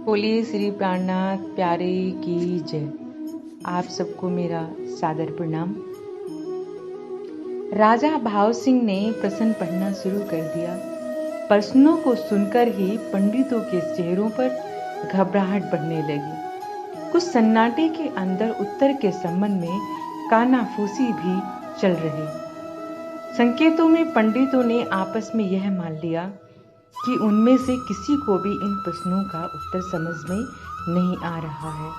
बोलिए श्री प्राणनाथ प्यारे की जय। आप सबको मेरा सादर प्रणाम। राजा भाव सिंह ने प्रश्न पढ़ना शुरू कर दिया। प्रश्नों को सुनकर ही पंडितों के चेहरों पर घबराहट बढ़ने लगी। कुछ सन्नाटे के अंदर उत्तर के संबंध में कानाफूसी भी चल रही। संकेतों में पंडितों ने आपस में यह मान लिया कि उनमें से किसी को भी इन प्रश्नों का उत्तर समझ में नहीं आ रहा है।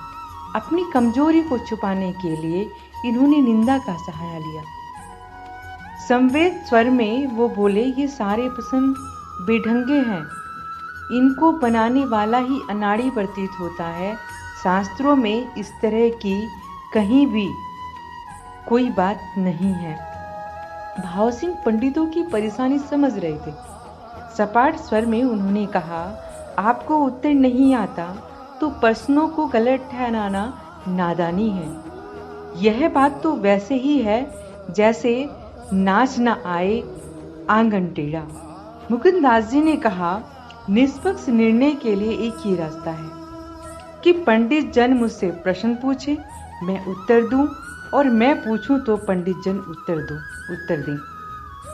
अपनी कमजोरी को छुपाने के लिए इन्होंने निंदा का सहारा लिया। संवेद स्वर में वो बोले, ये सारे प्रश्न बेढंगे हैं, इनको बनाने वाला ही अनाड़ी प्रतीत होता है। शास्त्रों में इस तरह की कहीं भी कोई बात नहीं है। भाव सिंह पंडितों की परेशानी समझ रहे थे। सपाट स्वर में उन्होंने कहा, आपको उत्तर नहीं आता तो प्रश्नों को गलत ठहराना नादानी है। यह बात तो वैसे ही है जैसे नाच न आए आंगन टेढ़ा। मुकुंददास जी ने कहा, निष्पक्ष निर्णय के लिए एक ही रास्ता है कि पंडित जन मुझसे प्रश्न पूछे, मैं उत्तर दूं, और मैं पूछूं तो पंडित जन उत्तर दें।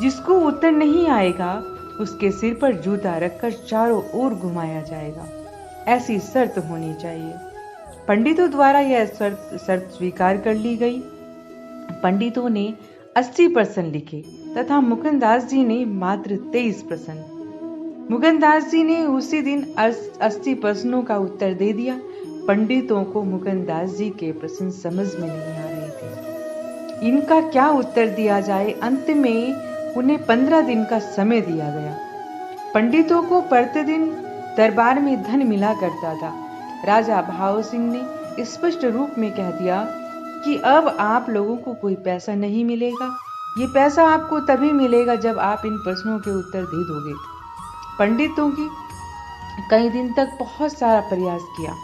जिसको उत्तर नहीं आएगा उसके सिर पर जूता रखकर चारों ओर घुमाया जाएगा। ऐसी शर्त होनी चाहिए। पंडितों द्वारा यह शर्त स्वीकार कर ली गई। पंडितों ने 80 प्रश्न लिखे तथा मुकुंददास जी ने मात्र 23 प्रश्न। मुकुंददास जी ने उसी दिन 80 प्रश्नों का उत्तर दे दिया। पंडितों को मुकुंददास जी के प्रश्न समझ में नहीं आ रहे थे। इनका क्या उत्तर दिया जाए। अंत में उन्हें 15 दिन का समय दिया गया। पंडितों को प्रतिदिन दरबार में धन मिला करता था। राजा भाव सिंह ने स्पष्ट रूप में कह दिया कि अब आप लोगों को कोई पैसा नहीं मिलेगा। ये पैसा आपको तभी मिलेगा जब आप इन प्रश्नों के उत्तर दे दोगे। पंडितों की कई दिन तक बहुत सारा प्रयास किया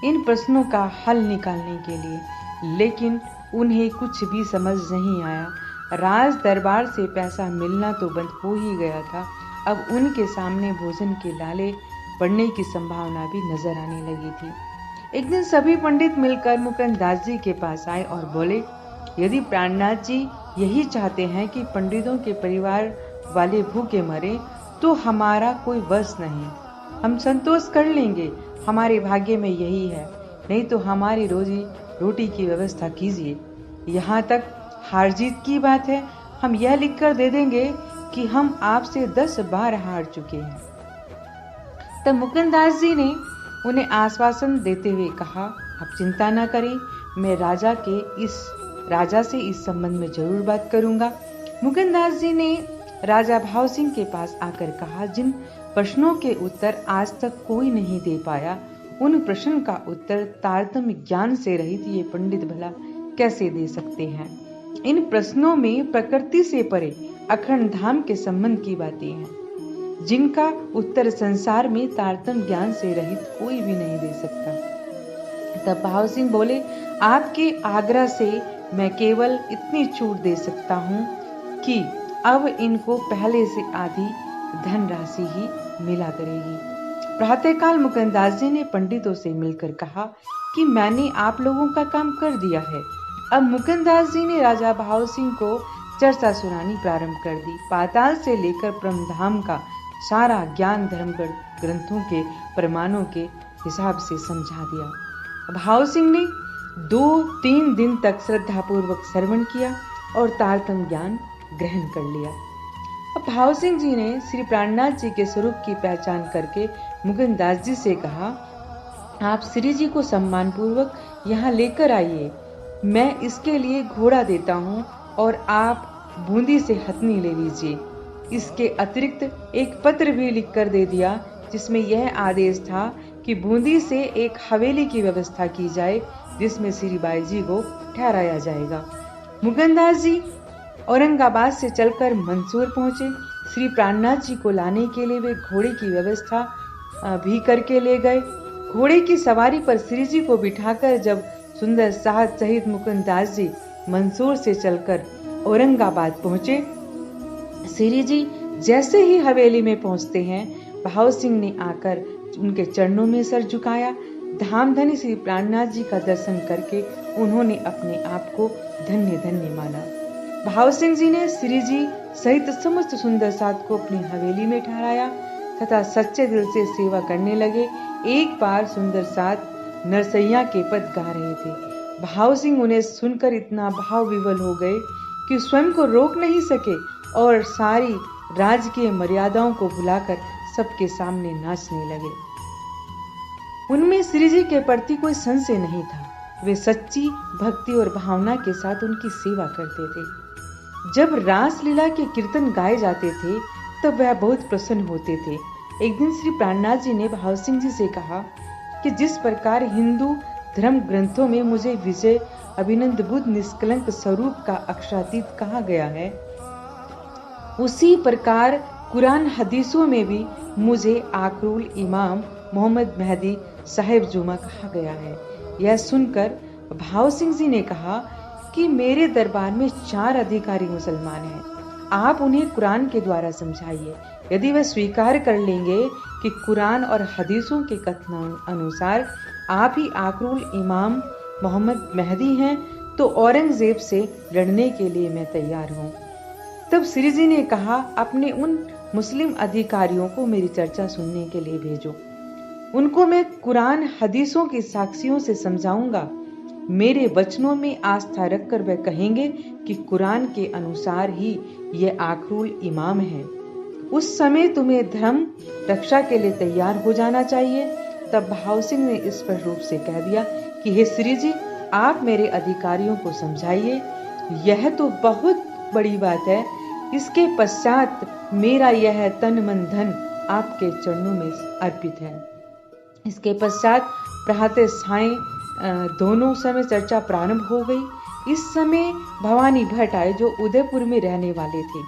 इन प्रश्नों का हल निकालने के लिए, लेकिन उन्हें कुछ भी समझ नहीं आया। राज दरबार से पैसा मिलना तो बंद हो ही गया था। अब उनके सामने भोजन के लाले पड़ने की संभावना भी नजर आने लगी थी। एक दिन सभी पंडित मिलकर मुकुंददास जी के पास आए और बोले, यदि प्राणनाथ जी यही चाहते हैं कि पंडितों के परिवार वाले भूखे मरे तो हमारा कोई वश नहीं, हम संतोष कर लेंगे। हमारे भाग्य में यही है, नहीं तो हमारी रोजी रोटी की व्यवस्था कीजिए। यहाँ तक हार जीत की बात है, हम यह लिखकर दे देंगे कि हम आपसे 10 बार हार चुके हैं। तब मुकुंददास जी ने उन्हें आश्वासन देते हुए कहा, आप चिंता न करें, मैं राजा से इस संबंध में जरूर बात करूंगा। मुकुंददास जी ने राजा भाव सिंह के पास आकर कहा, जिन प्रश्नों के उत्तर आज तक कोई नहीं दे पाया, उन प्रश्न का उत्तर तारतम्य ज्ञान से रहित ये पंडित भला कैसे दे सकते हैं। इन प्रश्नों में प्रकृति से परे अखंड धाम के संबंध की बातें हैं, जिनका उत्तर संसार में तारतम्य ज्ञान से रहित कोई भी नहीं दे सकता। तब भाव सिंह बोले, आपके आग्रह से मैं केवल इतनी छूट दे सकता हूँ कि अब इनको पहले से आधी धनराशि ही मिला करेगी। प्रातःकाल मुकुंददास जी ने पंडितों से मिलकर कहा कि मैंने आप लोगों का काम कर दिया है। अब मुकुंददास जी ने राजा भाव सिंह को चर्चा सुनानी प्रारंभ कर दी। पाताल से लेकर परमधाम का सारा ज्ञान धर्म ग्रंथों के प्रमाणों के हिसाब से समझा दिया। भाव सिंह ने 2-3 दिन तक श्रद्धापूर्वक श्रवण किया और तारतम्य ज्ञान ग्रहण कर लिया। अब भाव सिंह जी ने श्री प्राणनाथ जी के स्वरूप की पहचान करके मुकुंददास जी से कहा, आप श्री जी को सम्मान पूर्वक यहाँ लेकर आइए। मैं इसके लिए घोड़ा देता हूँ और आप बूंदी से हथनी ले लीजिए। इसके अतिरिक्त एक पत्र भी लिखकर दे दिया, जिसमें यह आदेश था कि बूंदी से एक हवेली की व्यवस्था की जाए, जिसमें श्री बाई जी को ठहराया जाएगा। मुकुंददास जी औरंगाबाद से चलकर मंसूर पहुंचे। श्री प्राणनाथ जी को लाने के लिए वे घोड़े की व्यवस्था भी करके ले गए। घोड़े की सवारी पर श्री जी को बिठाकर जब सुंदर साहब सहित मुकुंददास जी मंसूर से चलकर औरंगाबाद पहुंचे, श्री जी जैसे ही हवेली में पहुंचते हैं, भाव सिंह ने आकर उनके चरणों में सर झुकाया। धामधनी श्री प्राणनाथ जी का दर्शन करके उन्होंने अपने आप को धन्य धन्य माना। भाव सिंह जी ने श्री जी सहित समस्त सुंदर साथ को अपनी हवेली में ठहराया तथा सच्चे दिल से सेवा करने लगे। एक बार सुंदर साथ नरसैया के पद गा रहे थे। भाव सिंह उन्हें सुनकर इतना भाव विवल हो गए कि स्वयं को रोक नहीं सके और सारी राजकीय मर्यादाओं को भुलाकर सबके सामने नाचने लगे। उनमें श्री जी के प्रति कोई संशय नहीं था। वे सच्ची भक्ति और भावना के साथ उनकी सेवा करते थे। जब रासलीला के कीर्तन गाए जाते थे तब वह बहुत प्रसन्न होते थे। एक दिन श्री प्राणनाथ जी ने भाव सिंह जी से कहा कि जिस प्रकार हिंदू धर्म ग्रंथों में मुझे विजय अभिनंद बुद्ध निष्कलंक स्वरूप का अक्षरातीत कहा गया है, उसी प्रकार कुरान हदीसों में भी मुझे आखरुल इमाम मोहम्मद मेहदी साहिब जुमा कहा गया है। यह सुनकर भाव सिंह जी ने कहा कि मेरे दरबार में 4 अधिकारी मुसलमान हैं, आप उन्हें कुरान के द्वारा समझाइए। यदि वह स्वीकार कर लेंगे कि कुरान और हदीसों के कथन अनुसार आप ही आखरुल इमाम मोहम्मद मेहदी हैं, तो औरंगजेब से लड़ने के लिए मैं तैयार हूँ। तब श्री जी ने कहा, अपने उन मुस्लिम अधिकारियों को मेरी चर्चा सुनने के लिए भेजो। उनको मैं कुरान हदीसों की साक्षियों से समझाऊंगा। मेरे वचनों में आस्था रखकर वह कहेंगे कि कुरान के अनुसार ही ये आखरुल इमाम है। उस समय तुम्हें धर्म रक्षा के लिए तैयार हो जाना चाहिए। तब भाव सिंह ने स्पष्ट रूप से कह दिया कि हे श्री जी, आप मेरे अधिकारियों को समझाइए। यह तो बहुत बड़ी बात है। इसके पश्चात मेरा यह तन मन धन आपके चरणों में अर्पित है। इसके पश्चात प्रातः सायं दोनों समय चर्चा प्रारंभ हो गई। इस समय भवानी भट्ट आए जो उदयपुर में रहने वाले थे।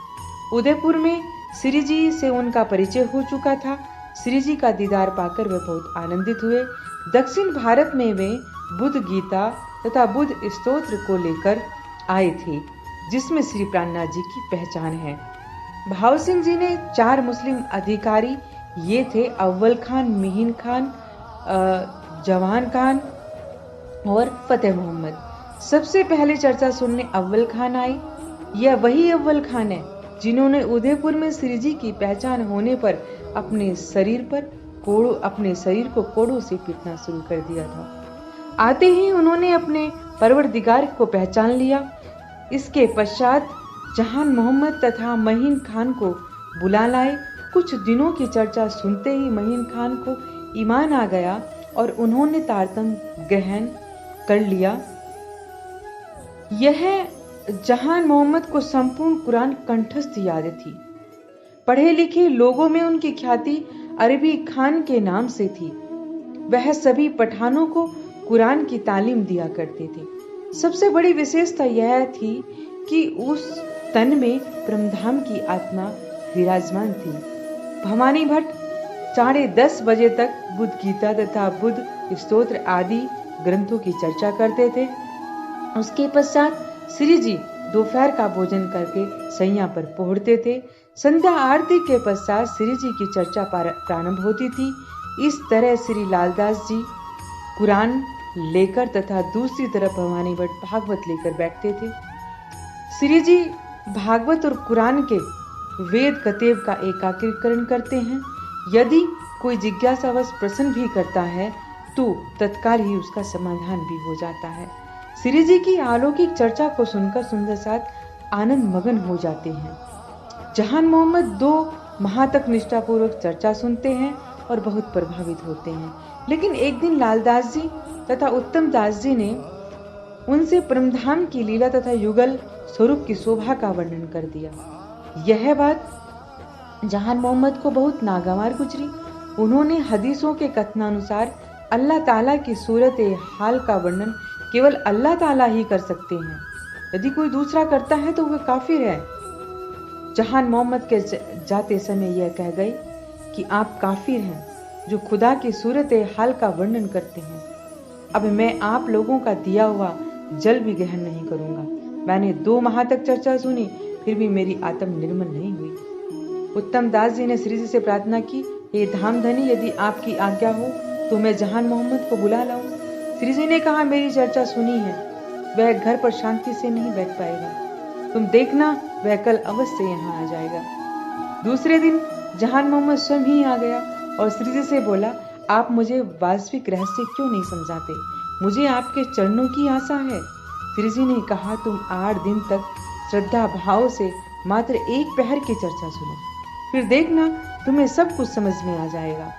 उदयपुर में श्री जी से उनका परिचय हो चुका था। श्री जी का दीदार पाकर वे बहुत आनंदित हुए। दक्षिण भारत में वे बुद्ध गीता तथा बुद्ध स्तोत्र को लेकर आए थे, जिसमें श्री प्राणनाथ जी की पहचान है। भाव सिंह जी ने 4 मुस्लिम अधिकारी ये थे अव्वल खान, मिहिन खान, जवान खान और फतेह मोहम्मद। सबसे पहले चर्चा सुनने अव्वल खान आए। यह वही अव्वल खान है जिन्होंने उदयपुर में श्री जी की पहचान होने पर अपने शरीर को कोड़ों से पीटना शुरू कर दिया था। आते ही उन्होंने अपने परवरदिगार को पहचान लिया। इसके पश्चात जहान मोहम्मद तथा महीन खान को बुला लाए। कुछ दिनों की चर्चा सुनते ही महीन खान को ईमान आ गया और उन्होंने तारतम्य ग्रहण कर लिया। यह जहान मोहम्मद को संपूर्ण कुरान कंठस्थ याद थी। पढ़े लिखे लोगों में उनकी ख्याति अरबी खान के नाम से थी। वह सभी पठानों को कुरान की तालीम दिया करते थे। सबसे बड़ी विशेषता यह थी कि उस तन में परमधाम की आत्मा विराजमान थी। भवानी भट्ट 10:30 बजे तक बुद्ध गीता तथा बुद्ध स्तोत्र आदि ग्रंथों की चर्चा करते थे। उसके पश्चात श्री जी दोपहर का भोजन करके सैया पर पहुंचते थे। संध्या आरती के पश्चात श्री जी की चर्चा प्रारंभ होती थी। इस तरह श्री लालदास जी कुरान लेकर तथा दूसरी तरफ भवानी भट्ट भागवत लेकर बैठते थे। श्री जी भागवत और कुरान के वेद कतेब का एकाकीकरण करते हैं। यदि कोई जिज्ञासावश प्रश्न भी करता है तो तत्काल ही उसका समाधान भी हो जाता है। श्री जी की अलौकिक चर्चा को सुनकर सुंदर साथ आनंद मगन हो जाते हैं। जहान मोहम्मद 2 माह तक निष्ठापूर्वक चर्चा सुनते हैं और बहुत प्रभावित होते हैं। लेकिन एक दिन लालदास जी तथा उत्तम दास जी ने उनसे परमधाम की लीला तथा युगल स्वरूप की शोभा का वर्णन कर दिया। यह बात जहान मोहम्मद को बहुत नागवार गुजरी। उन्होंने हदीसों के कथनानुसार अल्लाह ताला की सूरत हाल का वर्णन केवल अल्लाह ताला ही कर सकते हैं। यदि कोई दूसरा करता है तो वह काफिर है। जहान मोहम्मद के जाते समय यह कह गए कि आप काफिर हैं जो खुदा की सूरत हाल का वर्णन करते हैं। अब मैं आप लोगों का दिया हुआ जल भी ग्रहण नहीं करूंगा। मैंने 2 माह तक चर्चा सुनी, फिर भी मेरी आत्म निर्मल नहीं हुई। उत्तम दास जी ने श्री जी से प्रार्थना की, हे धामधनी, यदि आपकी आज्ञा हो तो मैं जहान मोहम्मद को बुला लाऊं। श्री जी ने कहा, मेरी चर्चा सुनी है, वह घर पर शांति से नहीं बैठ पाएगा। तुम देखना, वह कल अवश्य यहाँ आ जाएगा। दूसरे दिन जहान मोहम्मद स्वयं ही आ गया और श्री जी से बोला, आप मुझे वास्तविक रहस्य क्यों नहीं समझाते? मुझे आपके चरणों की आशा है। श्री जी ने कहा, तुम 8 दिन तक श्रद्धा भाव से मात्र 1 पहर की चर्चा सुनो, फिर देखना तुम्हें सब कुछ समझ में आ जाएगा।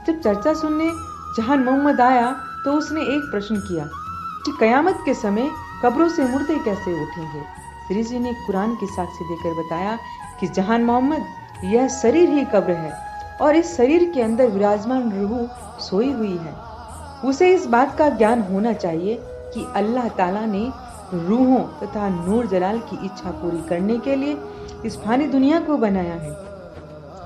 जब चर्चा सुनने जहान मोहम्मद आया तो उसने एक प्रश्न किया कि कयामत के समय कब्रों से मुर्दे कैसे उठेंगे? श्री जी ने कुरान की साक्षी देकर बताया कि जहान मोहम्मद, यह शरीर ही कब्र है और इस शरीर के अंदर विराजमान रूह सोई हुई है। उसे इस बात का ज्ञान होना चाहिए कि अल्लाह ताला ने रूहों तथा नूर जलाल की इच्छा पूरी करने के लिए इस फानी दुनिया को बनाया है।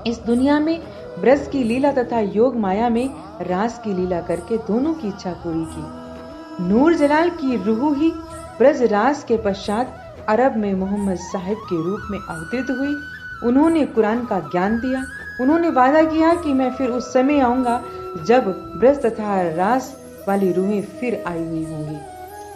इस दुनिया में ब्रज की लीला तथा योग माया में रास की लीला करके दोनों की इच्छा पूरी की। नूर जलाल की रूह ही ब्रज रास के पश्चात अरब में मोहम्मद साहिब के रूप में अवतरित हुई। उन्होंने कुरान का ज्ञान दिया। उन्होंने वादा किया कि मैं फिर उस समय आऊंगा जब ब्रज तथा रास वाली रूहें फिर आई हुई होंगी।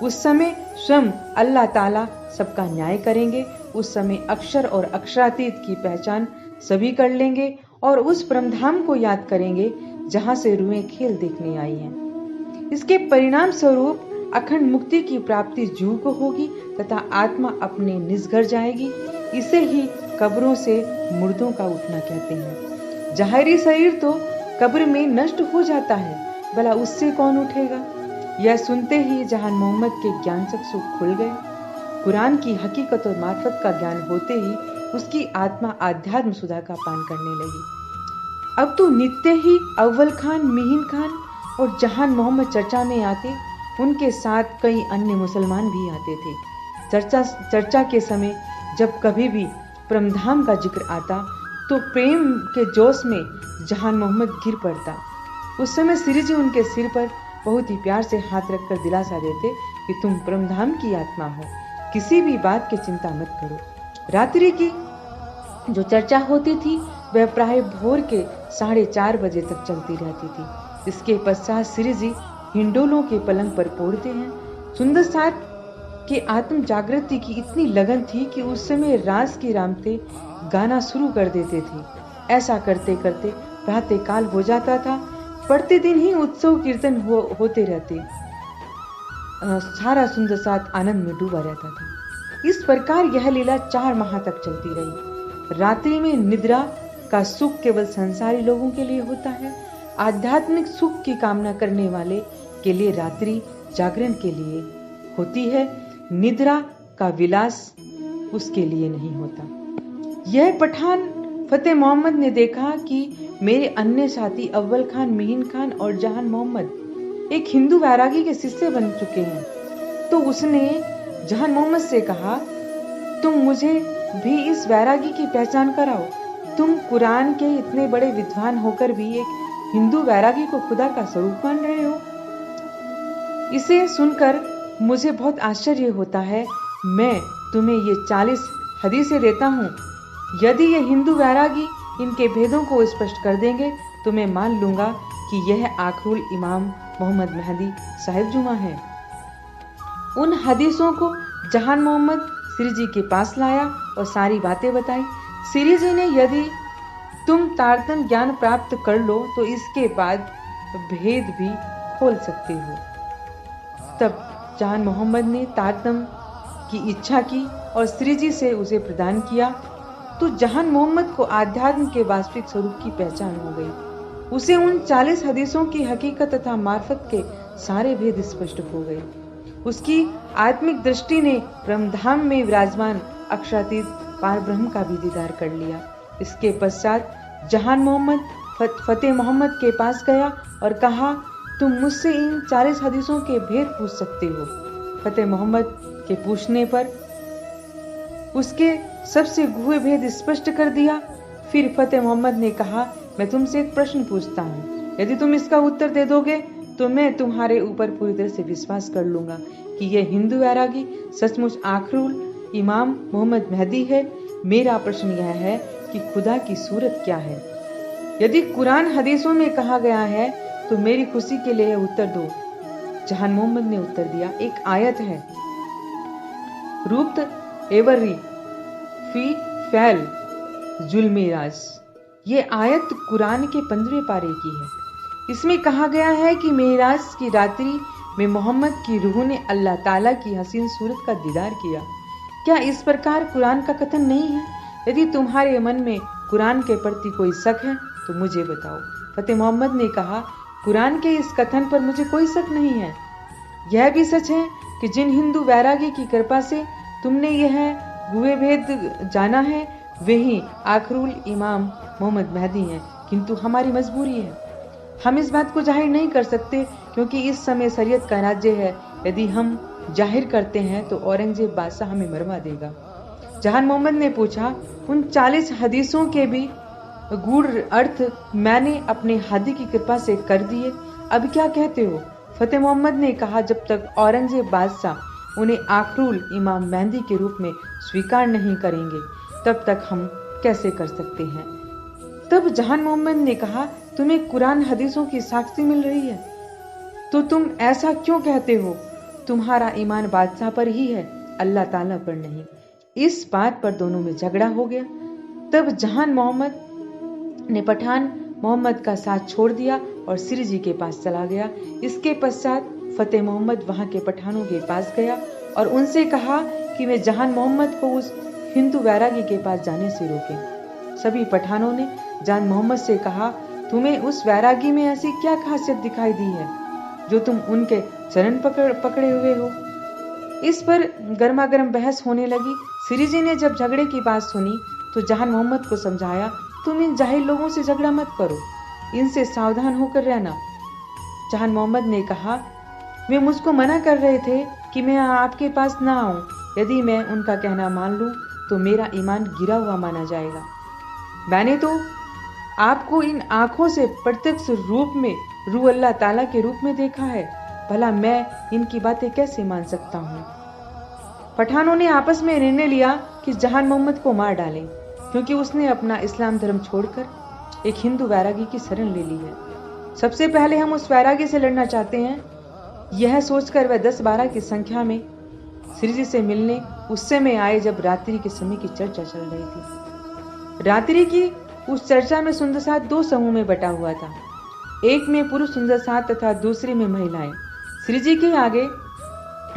उस समय स्वयं अल्लाह ताला सबका न्याय करेंगे। उस समय अक्षर और अक्षरातीत की पहचान सभी कर लेंगे और उस परमधाम को याद करेंगे जहां से रूहें खेल देखने आई हैं। इसके परिणाम स्वरूप अखंड मुक्ति की प्राप्ति जीव को होगी तथा आत्मा अपने निज घर जाएगी। इसे ही कब्रों से मुर्दों का उठना कहते हैं। जाहिरी शरीर तो कब्र में नष्ट हो जाता है, भला उससे कौन उठेगा? यह सुनते ही जहान मोहम्मद के ज्ञान चक्षु खुल गए। कुरान की हकीकत और मार्फत का ज्ञान होते ही उसकी आत्मा आध्यात्म सुधा का पान करने लगी। अब तो नित्य ही अव्वल खान, मिहिन खान और जहान मोहम्मद चर्चा में आते। उनके साथ कई अन्य मुसलमान भी आते थे। चर्चा के समय जब कभी भी परमधाम का जिक्र आता तो प्रेम के जोश में जहान मोहम्मद गिर पड़ता। उस समय श्री जी उनके सिर पर बहुत ही प्यार से हाथ रखकर दिलासा देते कि तुम परमधाम की आत्मा हो, किसी भी बात की चिंता मत करो। रात्रि की जो चर्चा होती थी वह प्राय भोर के 4:30 बजे तक चलती रहती थी। इसके पश्चात श्री जी हिंडोलों के पलंग पर पौड़ते हैं। सुंदर साथ के आत्म जागृति की इतनी लगन थी कि उस समय रास की रामते गाना शुरू कर देते थे। ऐसा करते करते प्रातः काल हो जाता था। प्रतिदिन ही उत्सव कीर्तन होते रहते। सारा सुंदर साथ आनंद में डूबा रहता था। इस प्रकार यह लीला 4 माह तक चलती रही। रात्रि में निद्रा का सुख केवल संसारी लोगों के लिए होता है। आध्यात्मिक सुख की कामना करने वाले के लिए रात्रि जागरण के लिए होती है। निद्रा का विलास उसके लिए नहीं होता। यह पठान फतेह मोहम्मद ने देखा कि मेरे अन्य साथी अव्वल खान, मिहिन खान और जहान मोहम्मद एक हिंदू वैरागी के शिष्य बन चुके हैं। तो उसने जहान मोहम्मद से कहा, तुम मुझे भी इस वैरागी की पहचान कराओ। तुम कुरान के इतने बड़े विद्वान होकर भी एक हिंदू वैरागी को खुदा का स्वरूप मान रहे हो। इसे सुनकर मुझे बहुत आश्चर्य होता है। मैं तुम्हें ये 40 हदीसें देता हूँ। यदि ये हिंदू वैरागी इनके भेदों को स्पष्ट कर देंगे तो मैं मान लूंगा कि यह आखिरुल इमाम मोहम्मद मेहदी साहिब जुमा है। उन हदीसों को जहान मोहम्मद श्री जी के पास लाया और सारी बातें बताई। श्री जी ने, यदि तुम तारतम ज्ञान प्राप्त कर लो तो इसके बाद भेद भी खोल सकते हो। तब जहान मोहम्मद ने तारतम की इच्छा की और श्री जी से उसे प्रदान किया तो जहान मोहम्मद को आध्यात्म के वास्तविक स्वरूप की पहचान हो गई। उसे उन 40 हदीसों की हकीकत तथा मार्फत के सारे भेद स्पष्ट हो गए। उसकी आत्मिक दृष्टि ने ब्रह्मधाम में विराजमान अक्षरातीत पार ब्रह्म का भी दीदार कर लिया। इसके पश्चात जहान मोहम्मद फतेह मोहम्मद के पास गया और कहा, तुम मुझसे इन 40 हदीसों के भेद पूछ सकते हो। फतेह मोहम्मद के पूछने पर उसके सबसे गुहे भेद स्पष्ट कर दिया। फिर फतेह मोहम्मद ने कहा, मैं तुमसे एक प्रश्न पूछता हूँ, यदि तुम इसका उत्तर दे दोगे तो मैं तुम्हारे ऊपर पूरी तरह से विश्वास कर लूंगा कि यह हिंदू वैरागी सचमुच आखिरुल इमाम मोहम्मद मेहदी है। मेरा प्रश्न यह है कि खुदा की सूरत क्या है? यदि कुरान हदीसों में कहा गया है तो मेरी खुशी के लिए उत्तर दो। जहान मोहम्मद ने उत्तर दिया, एक आयत है, रूप्त एवरी फी फैल जुलमेराज। ये आयत कुरान के 15वें पारे की है। इसमें कहा गया है कि मेराज की रात्रि में मोहम्मद की रूह ने अल्लाह ताला की हसीन सूरत का दीदार किया। क्या इस प्रकार कुरान का कथन नहीं है? यदि तुम्हारे मन में कुरान के प्रति कोई शक है तो मुझे बताओ। फतेह मोहम्मद ने कहा, कुरान के इस कथन पर मुझे कोई शक नहीं है। यह भी सच है कि जिन हिंदू वैरागी की कृपा से तुमने यह गुहे भेद जाना है वही आखिरुल इमाम मोहम्मद मेहदी हैं, किंतु हमारी मजबूरी है, हम इस बात को जाहिर नहीं कर सकते क्योंकि इस समय शरीयत का राज्य है। यदि हम जाहिर करते हैं तो औरंगजेब बादशाह हमें मरवा देगा। जहान मोहम्मद ने पूछा, उन 40 हदीसों के भी गूढ़ अर्थ मैंने अपने हादी की कृपा से कर दिए, अब क्या कहते हो? फतेह मोहम्मद ने कहा, जब तक औरंगजेब बादशाह उन्हें आखिरुल इमाम मेहदी के रूप में स्वीकार नहीं करेंगे तब तक हम कैसे कर सकते हैं। तब जहान मोहम्मद ने कहा, तुम्हें कुरान हदीसों की साक्षी मिल रही है तो तुम ऐसा क्यों कहते हो? तुम्हारा ईमान बादशाह पर ही है, अल्लाह ताला पर नहीं। इस बात पर दोनों में झगड़ा हो गया। तब जहान मोहम्मद ने पठान मोहम्मद का साथ छोड़ दिया और श्री जी के पास चला गया। इसके पश्चात फतेह मोहम्मद वहां के पठानों के पास गया और उनसे कहा कि वे जहान मोहम्मद को उस हिंदू वैरागी के पास जाने से रोकें। सभी पठानों ने जहान मोहम्मद से कहा, तुम्हें उस वैरागी में ऐसी क्या खासियत दिखाई दी है जो तुम उनके चरण पकड़े हुए हो? इस पर गर्मा गर्म बहस होने लगी। श्री जी ने जब झगड़े की बात सुनी तो जहान मोहम्मद को समझाया, तुम इन जाहिल लोगों से झगड़ा मत करो, इनसे सावधान होकर रहना। जहान मोहम्मद ने कहा, वे मुझको मना कर रहे थे कि मैं आपके पास ना आऊं। यदि मैं उनका कहना मान लूं तो मेरा ईमान गिरा हुआ माना जाएगा। मैंने तो आपको इन आंखों से प्रत्यक्ष रूप में रूह अल्लाह ताला के रूप में देखा है, भला मैं इनकी बातें कैसे मान सकता हूँ? पठानों ने आपस में निर्णय लिया कि जहान मोहम्मद को मार डालें क्योंकि उसने अपना इस्लाम धर्म छोड़कर एक हिंदू वैरागी की शरण ले ली है। सबसे पहले हम उस वैरागी से लड़ना चाहते हैं। यह सोचकर वह 10-12 की संख्या में श्री जी से मिलने उस समय आए जब रात्रि के समय की चर्चा चल रही थी। रात्रि की उस चर्चा में सुंदरसात 2 समूह में बटा हुआ था। एक में पुरुष सुंदरसात तथा दूसरे में महिलाएं। श्री जी के आगे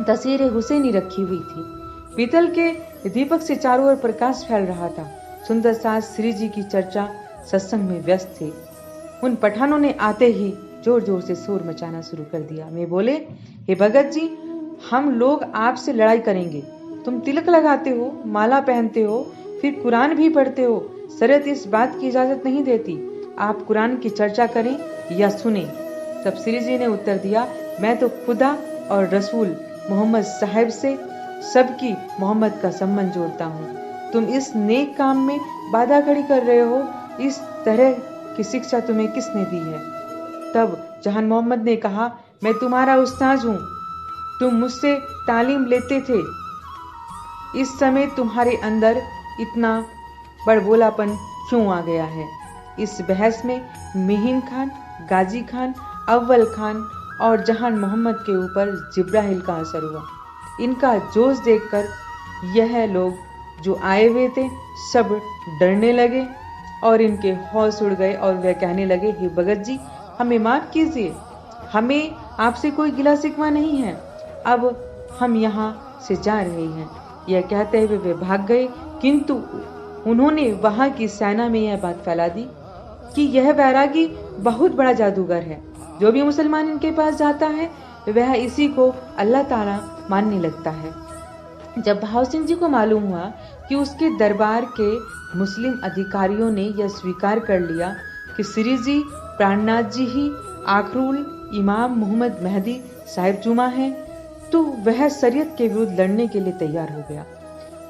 तस्वीर हुसैनी रखी हुई थी। पीतल के दीपक से चारों ओर प्रकाश फैल रहा था। सुंदरसात श्री जी की चर्चा सत्संग में व्यस्त थे। उन पठानों ने आते ही जोर जोर से शोर मचाना शुरू कर दिया। वे बोले, हे भगत जी, हम लोग आपसे लड़ाई करेंगे। तुम तिलक लगाते हो, माला पहनते हो, फिर कुरान भी पढ़ते हो। शरीयत इस बात की इजाजत नहीं देती। आप कुरान की चर्चा करें या सुने। तब श्री जी ने उत्तर दिया, मैं तो खुदा और रसूल मोहम्मद साहब से सबकी मोहम्मद का संबंध जोड़ता हूँ। तुम इस नेक काम में बाधा खड़ी कर रहे हो। इस तरह की शिक्षा तुम्हें किसने दी है? तब जहान मोहम्मद ने कहा, मैं तुम्हारा उस्ताद हूँ, तुम मुझसे तालीम लेते थे। इस समय तुम्हारे अंदर इतना बड़बोलापन क्यों आ गया है? इस बहस में मिहिन खान, गाजी खान, अव्वल खान और जहान मोहम्मद के ऊपर जिब्राइल का असर हुआ। इनका जोश देखकर यह लोग जो आए हुए थे सब डरने लगे और इनके होश उड़ गए और वह कहने लगे, हे भगत जी, हमें माफ कीजिए, हमें आपसे कोई गिला शिकवा नहीं है, अब हम यहाँ से जा रहे हैं। यह कहते हुए वे भाग गए, किंतु उन्होंने वहां की सेना में यह बात फैला दी कि यह वैरागी बहुत बड़ा जादूगर है। जो भी मुसलमान इनके पास जाता है वह इसी को अल्लाह ताला मानने लगता है। जब भाव सिंह जी को मालूम हुआ कि उसके दरबार के मुस्लिम अधिकारियों ने यह स्वीकार कर लिया कि श्री जी प्राणनाथ जी ही आखिरुल इमाम मोहम्मद मेहदी साहिब जुमा है, तो वह शरीयत के विरुद्ध लड़ने के लिए तैयार हो गया।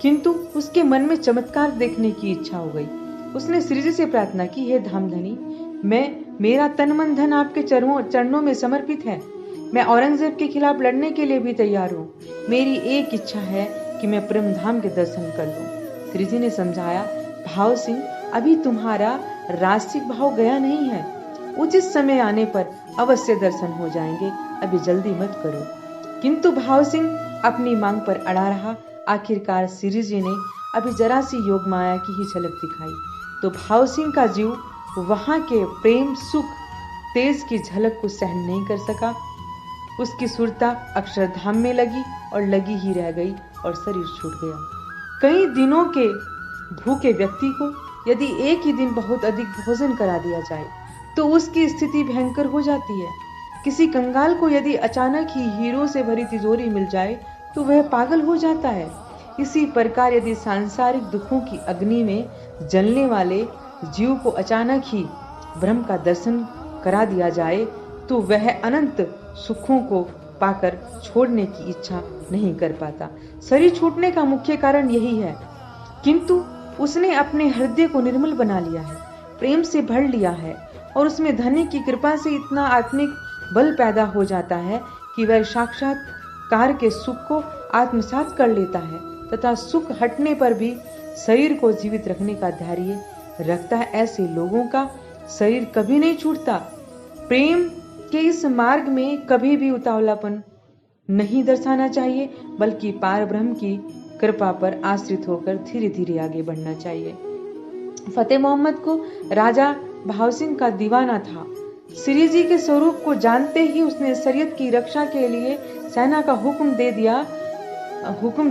किंतु उसके मन में चमत्कार देखने की इच्छा हो गई। उसने श्री जी से प्रार्थना की, हे धामधनी, मेरा तन मन धन आपके चरणों में समर्पित है। मैं औरंगजेब के खिलाफ लड़ने के लिए भी तैयार हूँ। मेरी एक इच्छा है कि मैं परम धाम के दर्शन कर लूं। श्री जी ने समझाया, भाव सिंह, अभी तुम्हारा रास्तिक भाव गया नहीं है। उचित समय आने पर अवश्य दर्शन हो जाएंगे, अभी जल्दी मत करो। किंतु भाव सिंह अपनी मांग पर अड़ा रहा। आखिरकार श्री जी ने अभी जरा सी योग माया की ही झलक दिखाई तो भाव सिंह का जीव वहां के प्रेम सुख तेज की झलक को सहन नहीं कर सका। उसकी सुरता अक्षरधाम में लगी और लगी ही रह गई और शरीर छूट गया। कई दिनों के भूखे व्यक्ति को यदि एक ही दिन बहुत अधिक भोजन करा दिया जाए तो उसकी स्थिति भयंकर हो जाती है। किसी कंगाल को यदि अचानक ही हीरों से भरी तिजोरी मिल जाए तो वह पागल हो जाता है। इसी प्रकार यदि सांसारिक दुखों की अग्नि में जलने वाले जीव को अचानक ही ब्रह्म का दर्शन करा दिया जाए तो वह अनंत सुखों को पाकर छोड़ने की इच्छा नहीं कर पाता। शरीर छूटने का मुख्य कारण यही है, किंतु उसने अपने हृदय को निर्मल बना लिया है, प्रेम से भर लिया है और उसमें धन्य की कृपा से इतना आत्मिक बल पैदा हो जाता है कि वह साक्षात्कार के सुख को आत्मसात कर लेता है तथा सुख हटने पर भी शरीर को जीवित रखने का धैर्य रखता है। ऐसे लोगों का शरीर कभी नहीं छूटता। प्रेम के इस मार्ग में कभी भी उतावलापन नहीं दर्शाना चाहिए, बल्कि पार ब्रह्म की कृपा पर आश्रित होकर धीरे धीरे आगे बढ़ना चाहिए। फतेह मोहम्मद को राजा भाव सिंह का दीवाना था। श्री जी के स्वरूप को जानते ही उसने शरीयत की रक्षा के लिए सेना का हुक्म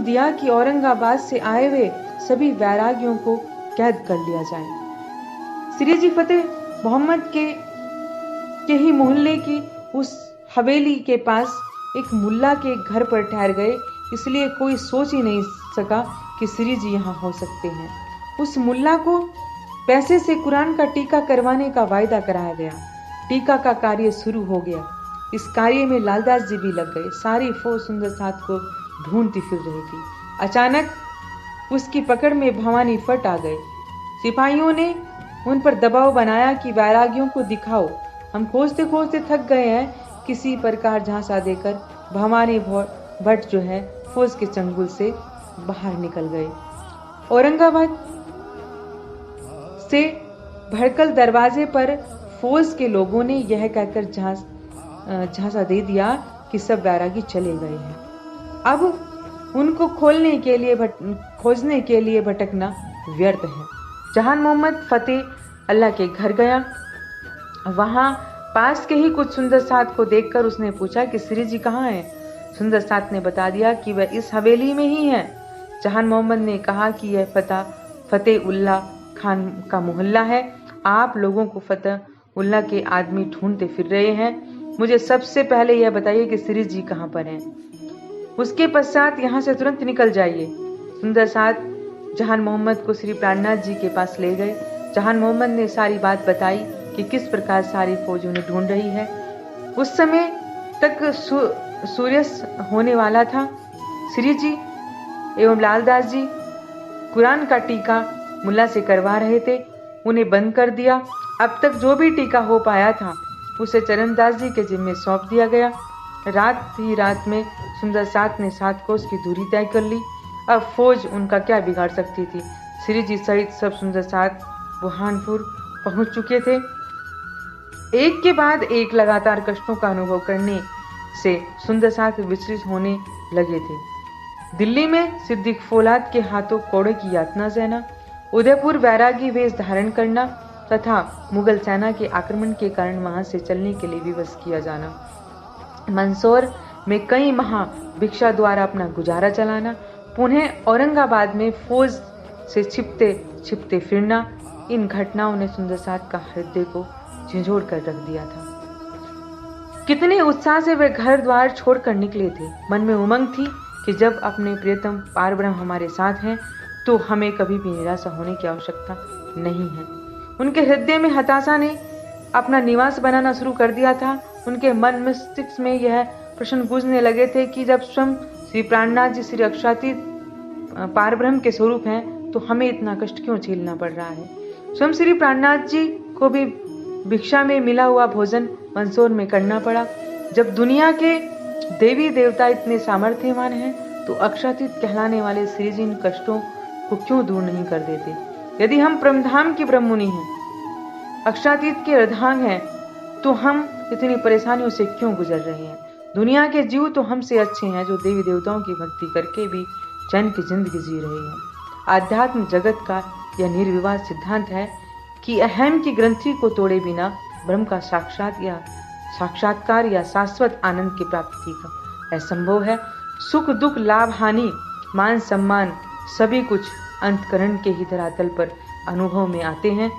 दिया कि औरंगाबाद से आए हुए सभी वैरागियों को कैद कर लिया जाए। श्री जी फतेह मोहम्मद के ही मोहल्ले की उस हवेली के पास एक मुल्ला के घर पर ठहर गए, इसलिए कोई सोच ही नहीं सका कि श्री जी यहाँ हो सकते हैं। उस मुल्ला को पैसे से कुरान का टीका करवाने का वायदा कराया गया। टीका का कार्य शुरू हो गया। इस कार्य में लालदास जी भी लग गए। सारी फौज सुंदर साथ को ढूंढती फिर रही थी। अचानक उसकी पकड़ में भवानी फट आ गए। सिपाहियों ने उन पर दबाव बनाया कि वैरागियों को दिखाओ, हम खोजते खोजते थक गए हैं। किसी प्रकार झांसा देकर भवानी भट्ट जो है फौज के चंगुल से बाहर निकल गए। औरंगाबाद से भड़कल दरवाजे पर फौज के लोगों ने यह कहकर झांसा दे दिया कि सब वैरागी चले गए हैं। अब उनको खोजने के लिए भटकना व्यर्थ है। जहान मोहम्मद फतेह अल्लाह के घर गया। वहां पास के ही कुछ सुंदर साथ को देखकर उसने पूछा कि श्री जी कहाँ हैं? सुंदर साथ ने बता दिया कि वह इस हवेली में ही है। जहान मोहम्मद ने कहा कि यह फतेह उल्लाह खान का मोहल्ला है। आप लोगों को फतेह उल्लाह के आदमी ढूंढते फिर रहे हैं। मुझे सबसे पहले यह बताइए कि श्री जी कहाँ पर हैं। उसके पश्चात यहाँ से तुरंत निकल जाइए। सुंदर साथ जहान मोहम्मद को श्री प्राणनाथ जी के पास ले गए। जहान मोहम्मद ने सारी बात बताई कि किस प्रकार सारी फौज उन्हें ढूंढ रही है। उस समय तक सूर्यास्त होने वाला था। श्री जी एवं लालदास जी कुरान का टीका मुल्ला से करवा रहे थे, उन्हें बंद कर दिया। अब तक जो भी टीका हो पाया था उसे चरणदास जी के जिम्मे सौंप दिया गया। रात में सुंदर साथ ने 7 कोस की दूरी तय कर ली। अब फौज उनका क्या बिगाड़ सकती थी। श्री जी सहित सब सुंदर साथ बुरहानपुर पहुंच चुके थे। एक के बाद एक लगातार कष्टों का अनुभव करने से सुंदर साथ विचलित होने लगे थे। दिल्ली में सिद्दीक फौलाद के हाथों कोड़े की यातना सहना, उदयपुर वैरागी वेश धारण करना तथा मुगल सेना के आक्रमण के कारण वहां से चलने के लिए विवश किया जाना, मंदसौर में कई माह भिक्षा द्वारा अपना गुजारा चलाना, पुनः औरंगाबाद में फौज से छिपते फिरना, इन घटनाओं ने सुंदर साथ का हृदय को झिझोड़ कर रख दिया था। कितने उत्साह से वे घर द्वार छोड़कर निकले थे। मन में उमंग थी कि जब अपने प्रियतम पारब्रह्म हमारे साथ हैं तो हमें कभी भी निराशा होने की आवश्यकता नहीं है। उनके हृदय में हताशा ने अपना निवास बनाना शुरू कर दिया था। उनके मन मस्तिष्क में यह प्रश्न गूंजने लगे थे कि जब स्वयं श्री प्राणनाथ जी श्री अक्षातीत पारब्रह्म के स्वरूप हैं तो हमें इतना कष्ट क्यों झेलना पड़ रहा है। स्वयं श्री प्राणनाथ जी को भी भिक्षा में मिला हुआ भोजन मंदसौर में करना पड़ा। जब दुनिया के देवी देवता इतने सामर्थ्यवान हैं तो अक्षातीत कहलाने वाले श्री जी इन कष्टों को क्यों दूर नहीं कर देते। यदि हम परमधाम की ब्रह्ममुनि हैं, अक्षरातीत के अर्धांग हैं, तो हम इतनी परेशानियों से क्यों गुजर रहे हैं? दुनिया के जीव तो हमसे अच्छे हैं जो देवी देवताओं की भक्ति करके भी चैन की जिंदगी जी रहे हैं। आध्यात्म जगत का यह निर्विवाद सिद्धांत है कि अहम की ग्रंथि को तोड़े बिना ब्रह्म का साक्षात्कार या शाश्वत आनंद की प्राप्ति का असंभव है। सुख दुख लाभ हानि मान सम्मान सभी कुछ अंतकरण के ही धरातल पर अनुभव में आते हैं।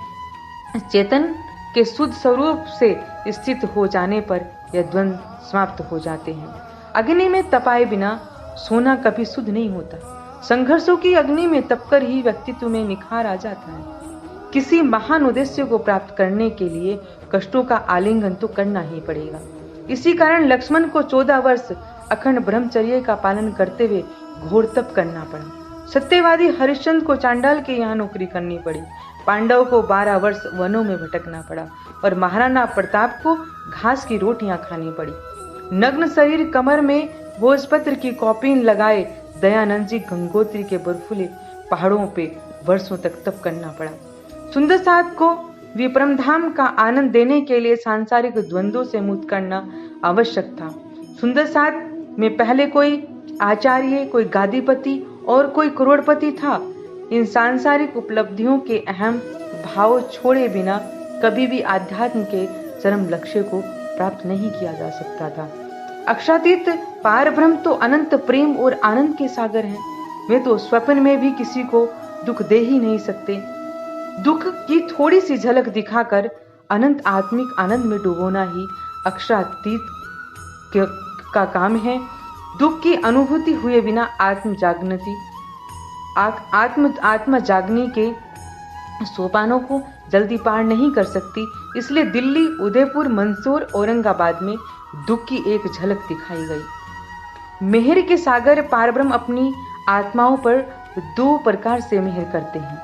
चेतन के शुद्ध स्वरूप से स्थित हो जाने पर यह द्वंद्व समाप्त हो जाते हैं। अग्नि में तपाए बिना सोना कभी शुद्ध नहीं होता। संघर्षों की अग्नि में तपकर ही व्यक्तित्व में निखार आ जाता है। किसी महान उद्देश्य को प्राप्त करने के लिए कष्टों का आलिंगन तो करना ही पड़ेगा। इसी कारण लक्ष्मण को 14 वर्ष अखंड ब्रह्मचर्य का पालन करते हुए घोर तप करना पड़ा। सत्यवादी हरिश्चंद्र को चांडाल के यहाँ नौकरी करनी पड़ी। पांडव को 12 वर्ष वनों में भटकना पड़ा और महाराणा प्रताप को घास की रोटियां खानी पड़ी। नग्न शरीर कमर में भोजपत्र की कौपीन लगाए दयानंद जी गंगोत्री के बर्फीले पहाड़ों पे वर्षों तक तप करना पड़ा। सुंदर साध को विपरमधाम का आनंद देने के लिए सांसारिक द्वंद्वों से मुक्त करना आवश्यक था। सुंदर साध में पहले कोई आचार्य, कोई गादीपति और कोई करोड़पति था। इन सांसारिक उपलब्धियों के अहम भाव छोड़े बिना कभी भी आध्यात्म के चरम लक्ष्य को प्राप्त नहीं किया जा सकता था। अक्षरातीत पार ब्रह्म तो अनंत प्रेम और आनंद के सागर हैं। वे तो स्वप्न में भी किसी को दुख दे ही नहीं सकते। दुख की थोड़ी सी झलक दिखाकर अनंत आत्मिक आनंद में डुबोना ही अक्षरातीत का काम है। दुख की अनुभूति हुए बिना आत्मा जागने के सोपानों को जल्दी पार नहीं कर सकती। इसलिए दिल्ली, उदयपुर, मंदसौर, औरंगाबाद में दुख की एक झलक दिखाई गई। मेहर के सागर पारब्रह्म अपनी आत्माओं पर 2 प्रकार से मेहर करते हैं।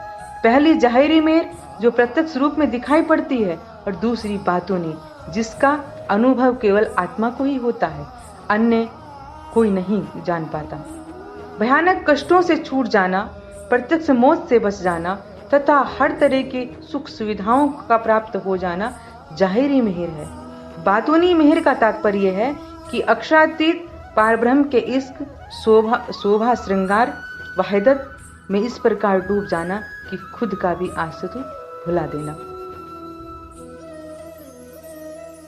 पहली जाहिरी मेहर जो प्रत्यक्ष रूप में दिखाई पड़ती है, और दूसरी बातूनी जिसका अनुभव केवल आत्मा को ही होता है, अन्य कोई नहीं जान पाता। भयानक कष्टों से छूट जाना, प्रत्यक्ष मौत से बच जाना तथा हर तरह के सुख सुविधाओं का प्राप्त हो जाना जाहिरी मेहर है। बातूनी मेहर का तात्पर्य है कि अक्षरातीत पारब्रह्म के इश्क, शोभा श्रृंगार, वहदत में इस प्रकार डूब जाना कि खुद का भी अस्तित्व भुला देना।